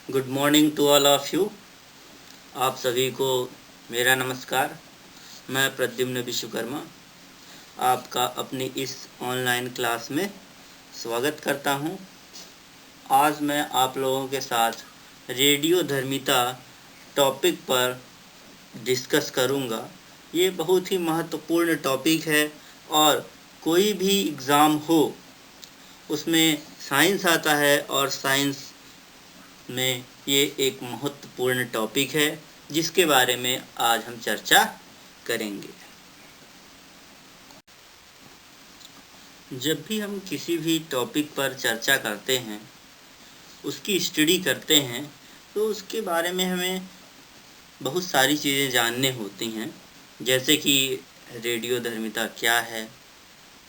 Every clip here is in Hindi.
Good morning to all of you. आप सभी को मेरा नमस्कार। मैं प्रद्युम्न विश्वकर्मा आपका अपनी इस ऑनलाइन क्लास में स्वागत करता हूं। आज मैं आप लोगों के साथ रेडियोधर्मिता टॉपिक पर डिस्कस करूंगा। ये बहुत ही महत्वपूर्ण टॉपिक है और कोई भी एग्ज़ाम हो उसमें साइंस आता है और साइंस में ये एक महत्वपूर्ण टॉपिक है जिसके बारे में आज हम चर्चा करेंगे। जब भी हम किसी भी टॉपिक पर चर्चा करते हैं, उसकी स्टडी करते हैं, तो उसके बारे में हमें बहुत सारी चीज़ें जानने होती हैं। जैसे कि रेडियोधर्मिता क्या है,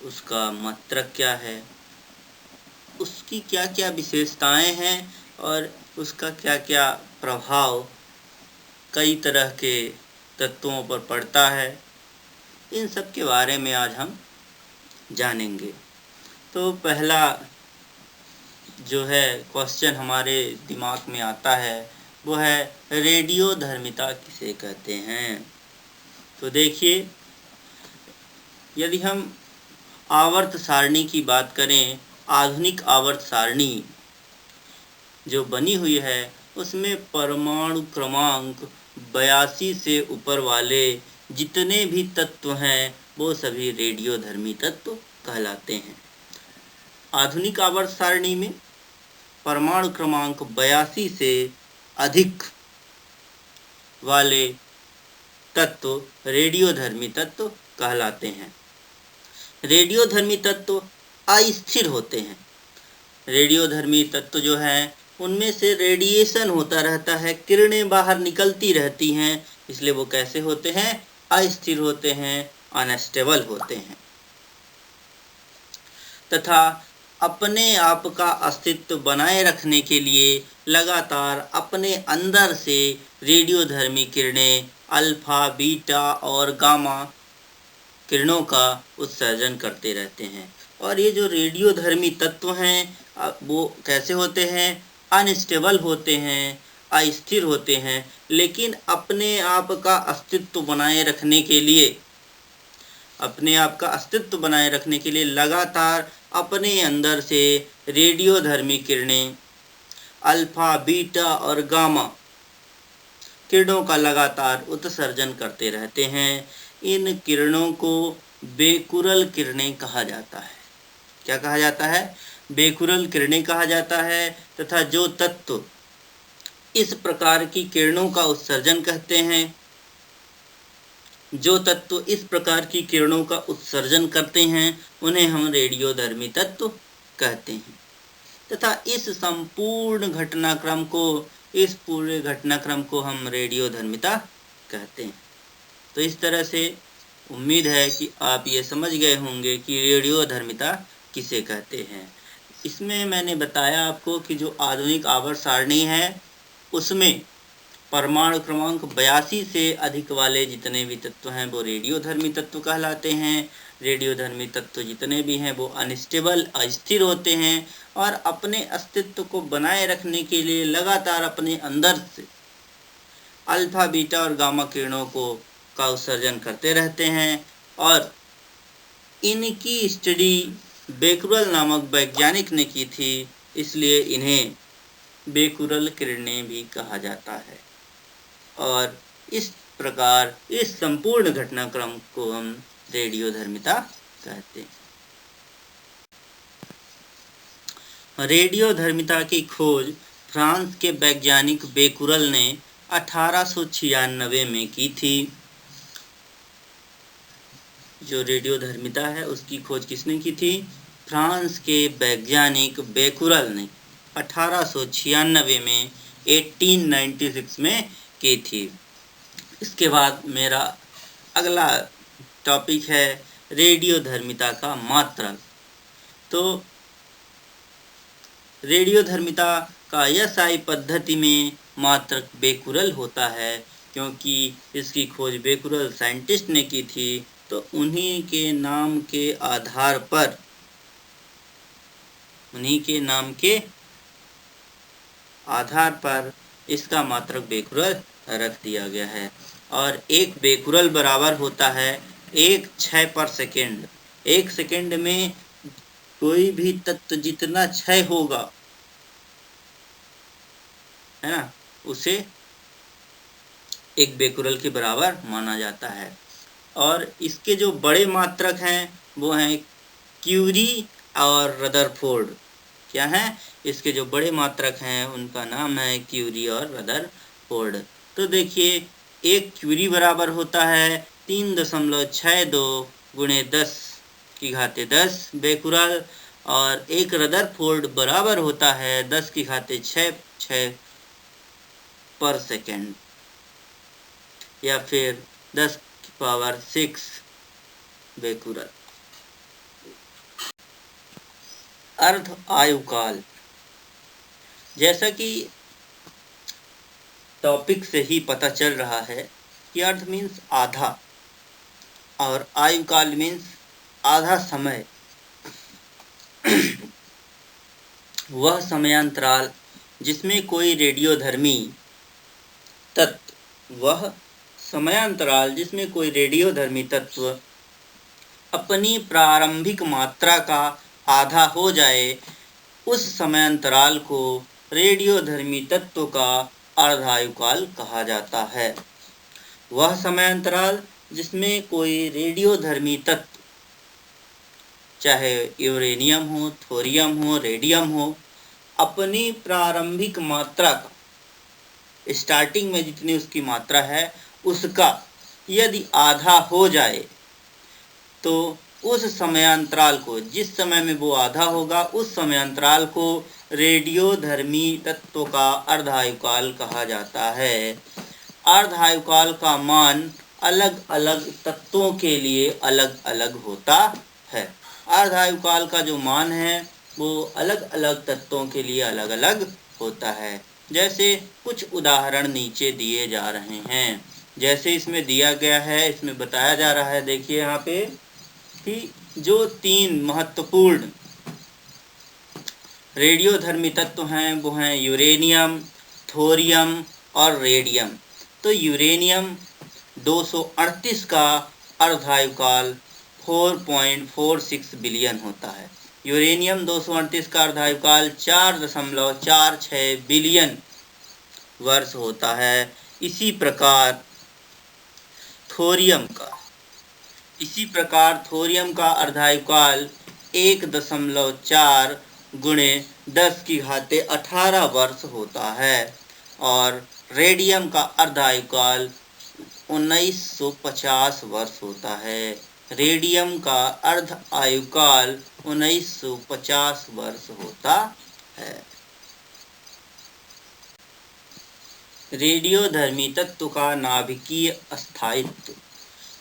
उसका मात्रक क्या है, उसकी क्या क्या विशेषताएं हैं और उसका क्या क्या प्रभाव कई तरह के तत्वों पर पड़ता है। इन सब के बारे में आज हम जानेंगे। तो पहला जो है क्वेश्चन हमारे दिमाग में आता है वो है रेडियोधर्मिता किसे कहते हैं। तो देखिए, यदि हम आवर्त सारणी की बात करें, आधुनिक आवर्त सारणी जो बनी हुई है उसमें परमाणु क्रमांक 82 से ऊपर वाले जितने भी तत्व हैं वो सभी रेडियोधर्मी तत्व कहलाते हैं। आधुनिक आवर्त सारणी में परमाणु क्रमांक 82 से अधिक वाले तत्व रेडियोधर्मी तत्व कहलाते हैं। रेडियोधर्मी तत्व अस्थिर होते हैं। रेडियोधर्मी तत्व जो हैं उनमें से रेडिएशन होता रहता है, किरणें बाहर निकलती रहती हैं, इसलिए वो कैसे होते हैं? अस्थिर होते हैं, अनस्टेबल होते हैं। तथा अपने आप का अस्तित्व बनाए रखने के लिए लगातार अपने अंदर से रेडियोधर्मी किरणें अल्फा, बीटा और गामा किरणों का उत्सर्जन करते रहते हैं। और ये जो रेडियोधर्मी तत्व हैं वो कैसे होते हैं? अनस्टेबल होते हैं, अस्थिर होते हैं, लेकिन अपने आप का अस्तित्व बनाए रखने के लिए लगातार अपने अंदर से रेडियोधर्मी किरणें अल्फा, बीटा और गामा किरणों का लगातार उत्सर्जन करते रहते हैं। इन किरणों को बेकुरल किरणें कहा जाता है। क्या कहा जाता है? बेकुरल किरणें कहा जाता है। तथा जो तत्व इस प्रकार की किरणों का उत्सर्जन करते हैं उन्हें हम रेडियोधर्मी तत्व कहते हैं। तथा इस पूरे घटनाक्रम को हम रेडियोधर्मिता कहते हैं। तो इस तरह से उम्मीद है कि आप ये समझ गए होंगे कि रेडियोधर्मिता किसे कहते हैं। इसमें मैंने बताया आपको कि जो आधुनिक आवर्त सारणी है उसमें परमाणु क्रमांक 82 से अधिक वाले जितने भी तत्व हैं वो रेडियोधर्मी तत्व कहलाते हैं। रेडियोधर्मी तत्व जितने भी हैं वो अनस्टेबल, अस्थिर होते हैं और अपने अस्तित्व को बनाए रखने के लिए लगातार अपने अंदर से अल्फा, बीटा और गामा किरणों का उत्सर्जन करते रहते हैं। और इनकी स्टडी बेकुरल नामक वैज्ञानिक ने की थी, इसलिए इन्हें बेकुरल किरणें भी कहा जाता है। और इस प्रकार इस संपूर्ण घटनाक्रम को हम रेडियोधर्मिता कहते हैं। रेडियोधर्मिता की खोज फ्रांस के वैज्ञानिक बेकुरल ने 1896 में की थी। जो रेडियोधर्मिता है उसकी खोज किसने की थी? फ्रांस के वैज्ञानिक बेकुरल ने 1896 में 1896 में की थी। इसके बाद मेरा अगला टॉपिक है रेडियोधर्मिता का मात्रक। तो रेडियोधर्मिता का SI पद्धति में मात्रक बेकुरल होता है, क्योंकि इसकी खोज बेकुरल साइंटिस्ट ने की थी। तो उन्हीं के नाम के आधार पर इसका मात्रक बेकुरल रख दिया गया है। और एक बेकुरल बराबर होता है 1/6 पर सेकेंड। 1 सेकेंड में कोई भी तत्व जितना क्षय होगा, है ना, उसे एक बेकुरल के बराबर माना जाता है। और इसके जो बड़े मात्रक हैं वो हैं क्यूरी और रदरफोर्ड। क्या है? इसके जो बड़े मात्रक हैं उनका नाम है क्यूरी और रदरफोर्ड। तो देखिए, एक क्यूरी बराबर होता है 3.62 गुणे 10⁻10 बेकुरल, और एक रदरफोर्ड बराबर होता है 10⁶ पर सेकेंड, या फिर 10⁶ बेकुरल। अर्ध आयुकाल, जैसा कि टॉपिक से ही पता चल रहा है कि अर्ध मीन्स आधा और आयुकाल मीन्स आधा समय। वह समयांतराल जिसमें कोई रेडियोधर्मी तत्व अपनी प्रारंभिक मात्रा का आधा हो जाए, उस समयांतराल को रेडियोधर्मी तत्व का अर्धायुकाल कहा जाता है। वह समयांतराल जिसमें कोई रेडियोधर्मी तत्व, चाहे यूरेनियम हो, थोरियम हो, रेडियम हो, अपनी प्रारंभिक मात्रा का, स्टार्टिंग में जितनी उसकी मात्रा है उसका यदि आधा हो जाए, तो उस समयांतराल को, जिस समय में वो आधा होगा, उस समयांतराल को रेडियोधर्मी तत्व का अर्धायुकाल कहा जाता है। अर्धायुकाल का मान अलग अलग तत्वों के लिए अलग अलग होता है। अर्धायुकाल का जो मान है वो अलग अलग तत्वों के लिए अलग अलग होता है। जैसे कुछ उदाहरण नीचे दिए जा रहे हैं, जैसे इसमें दिया गया है, इसमें बताया जा रहा है, देखिए यहाँ पे, कि जो 3 महत्वपूर्ण रेडियोधर्मी तत्व हैं वो हैं यूरेनियम, थोरियम और रेडियम। तो यूरेनियम 238 का अर्धायुकाल 4.46 बिलियन होता है। यूरेनियम 238 का अर्धायुकाल 4.46 बिलियन वर्ष होता है। इसी प्रकार थोरियम का अर्धायुकाल 1.4 गुणे 10⁻18 वर्ष होता है। और रेडियम का अर्धायुकाल 1950 वर्ष होता है। रेडियम का अर्ध आयुकाल 1950 वर्ष होता है। रेडियोधर्मी तत्व का नाभिकीय स्थायित्व,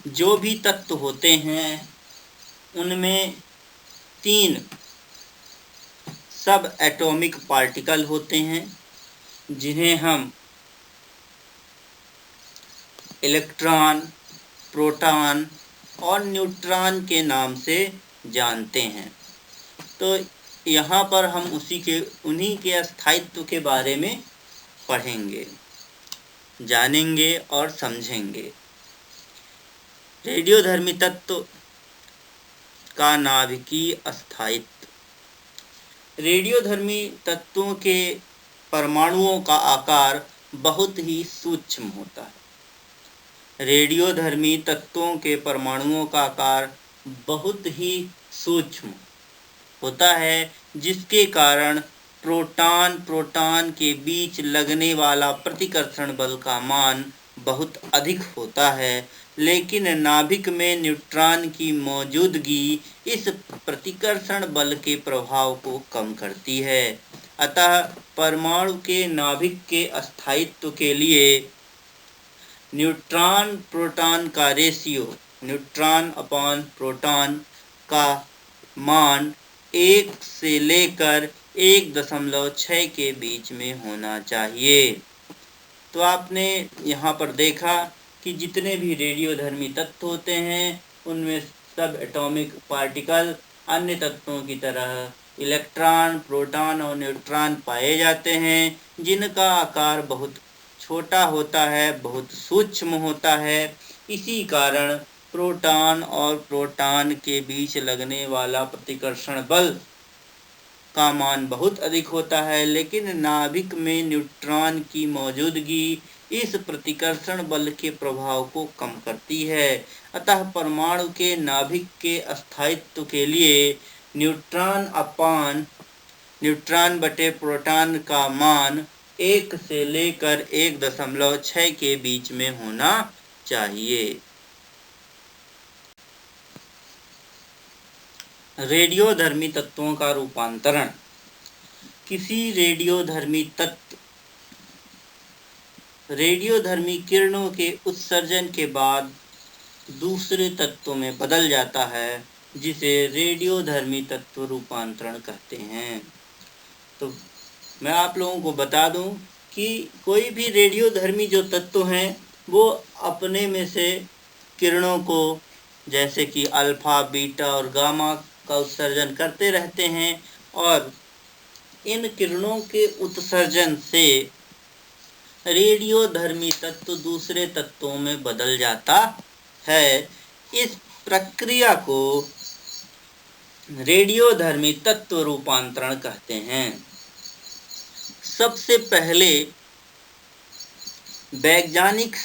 जो भी तत्व होते हैं उनमें 3 सब एटॉमिक पार्टिकल होते हैं, जिन्हें हम इलेक्ट्रॉन, प्रोटॉन और न्यूट्रॉन के नाम से जानते हैं। तो यहाँ पर हम उन्हीं के स्थायित्व के बारे में पढ़ेंगे, जानेंगे और समझेंगे। रेडियोधर्मी तत्व का नाभिकीय स्थायित्व। रेडियोधर्मी तत्वों के परमाणुओं का आकार बहुत ही सूक्ष्म होता है। रेडियोधर्मी तत्वों के परमाणुओं का आकार बहुत ही सूक्ष्म होता है, जिसके कारण प्रोटॉन के बीच लगने वाला प्रतिकर्षण बल का मान बहुत अधिक होता है। लेकिन नाभिक में न्यूट्रॉन की मौजूदगी इस प्रतिकर्षण बल के प्रभाव को कम करती है। अतः परमाणु के नाभिक के स्थायित्व के लिए न्यूट्रॉन प्रोटॉन का रेशियो, न्यूट्रॉन अपॉन प्रोटॉन का मान 1 से लेकर 1.6 के बीच में होना चाहिए। तो आपने यहाँ पर देखा कि जितने भी रेडियोधर्मी तत्व होते हैं उनमें सब एटॉमिक पार्टिकल अन्य तत्वों की तरह इलेक्ट्रॉन, प्रोटॉन और न्यूट्रॉन पाए जाते हैं, जिनका आकार बहुत छोटा होता है, बहुत सूक्ष्म होता है। इसी कारण प्रोटॉन और प्रोटॉन के बीच लगने वाला प्रतिकर्षण बल का मान बहुत अधिक होता है, लेकिन नाभिक में न्यूट्रॉन की मौजूदगी इस प्रतिकर्षण बल के प्रभाव को कम करती है। अतः परमाणु के नाभिक के स्थायित्व के लिए न्यूट्रॉन बटे प्रोटॉन का मान 1 से लेकर 1.6 के बीच में होना चाहिए। रेडियोधर्मी तत्वों का रूपांतरण। किसी रेडियोधर्मी किरणों के उत्सर्जन के बाद दूसरे तत्व में बदल जाता है, जिसे रेडियोधर्मी तत्व रूपांतरण कहते हैं। तो मैं आप लोगों को बता दूं कि कोई भी रेडियोधर्मी जो तत्व हैं वो अपने में से किरणों को, जैसे कि अल्फा, बीटा और गामा का उत्सर्जन करते रहते हैं, और इन किरणों के उत्सर्जन से रेडियोधर्मी तत्व दूसरे तत्वों में बदल जाता है। इस प्रक्रिया को रेडियोधर्मी तत्व रूपांतरण कहते हैं। सबसे पहले वैज्ञानिक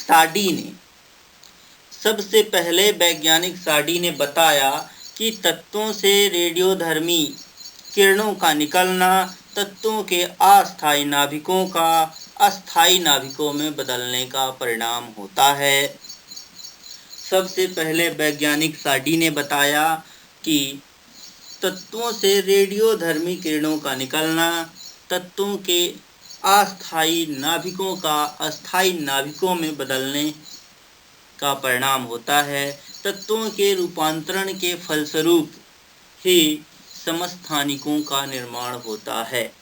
साडी ने बताया कि तत्वों से रेडियोधर्मी किरणों का निकलना तत्वों के अस्थायी नाभिकों का अस्थायी नाभिकों में बदलने का परिणाम होता है। सबसे पहले वैज्ञानिक साडी ने बताया कि तत्वों से रेडियोधर्मी किरणों का निकलना तत्वों के अस्थायी नाभिकों का अस्थायी नाभिकों में बदलने का परिणाम होता है। तत्वों के रूपांतरण के फलस्वरूप ही समस्थानिकों का निर्माण होता है।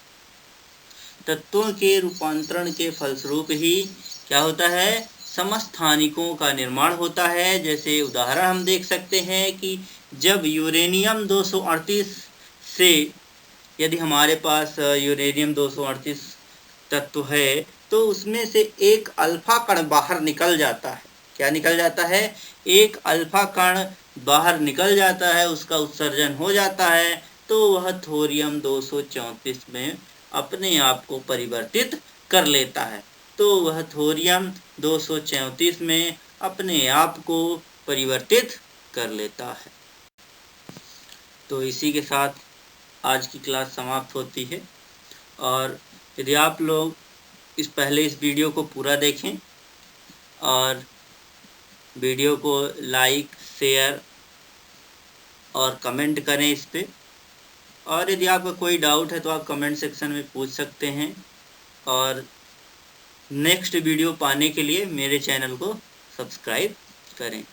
तत्वों के रूपांतरण के फलस्वरूप ही क्या होता है? समस्थानिकों का निर्माण होता है। जैसे उदाहरण हम देख सकते हैं कि जब यूरेनियम 238 से, यदि हमारे पास यूरेनियम 238 तत्व है, तो उसमें से एक अल्फा कण बाहर निकल जाता है। क्या निकल जाता है? एक अल्फा कण बाहर निकल जाता है, उसका उत्सर्जन हो जाता है, तो वह थोरियम 234 में अपने आप को परिवर्तित कर लेता है। तो वह थोरियम 234 में अपने आप को परिवर्तित कर लेता है। तो इसी के साथ आज की क्लास समाप्त होती है। और यदि आप लोग इस वीडियो को पूरा देखें और वीडियो को लाइक, शेयर और कमेंट करें इस पे। और यदि आपका कोई डाउट है तो आप कमेंट सेक्शन में पूछ सकते हैं। और नेक्स्ट वीडियो पाने के लिए मेरे चैनल को सब्सक्राइब करें।